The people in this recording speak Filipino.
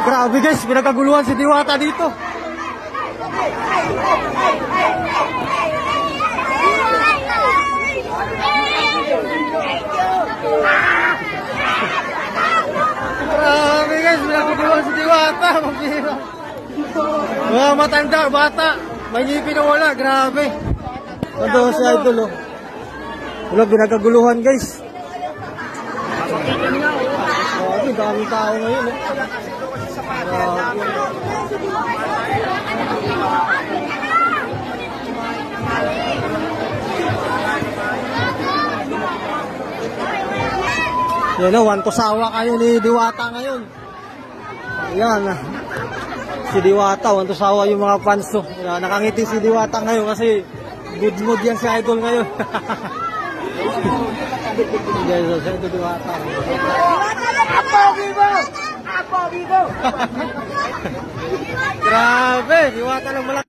Grabe guys, pinagkaguluhan si Diwata dito. Grabe guys, pinagkaguluhan si Diwata. Mga matanda, bata. May ngipin na wala, grabe. Ando si Idol oh. Wala, pinagkaguluhan guys. Grabe, daming tao ngayon eh. Yan o, wantosawa kayo ni Diwata ngayon. Yan. Si Diwata, wantosawa yung mga fans to. Nakangiti si Diwata ngayon kasi good mood yan si Idol ngayon. Guys, so ito Diwata. Apo Vivo! Apo Vivo! Grabe, Diwata lang malaki.